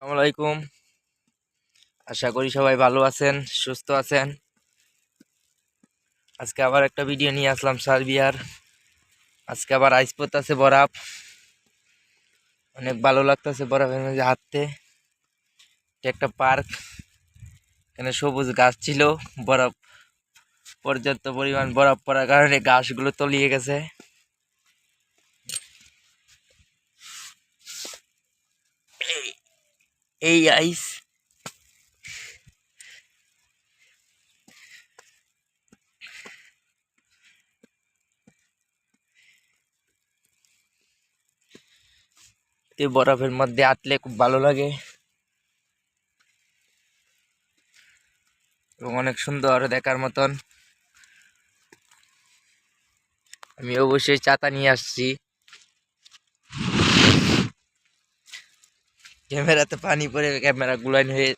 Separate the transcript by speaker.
Speaker 1: আসসালামু আলাইকুম। আশা করি সবাই ভালো আছেন, সুস্থ আছেন। আজকে আবার একটা ভিডিও নিয়ে আসলাম সার্বিয়ার। আজকে আবার আইস পড়তেছে, বরফ। অনেক ভালো লাগতেছে বরফের মধ্যে হাঁটতে। এটা একটা পার্ক, এখানে সবুজ গাছ ছিল। বরফ, পর্যাপ্ত পরিমাণ বরফ পড়ার কারণে গাছগুলো তলিয়ে গেছে। এই এই আইস এই বরফের মধ্যে হাঁটলে খুব ভালো লাগে এবং অনেক সুন্দর দেখার মতন। আমি অবশ্যই ছাতা নিয়ে আসছি। ক্যামেরাতে পানি পড়ে ক্যামেরা গুলান হয়ে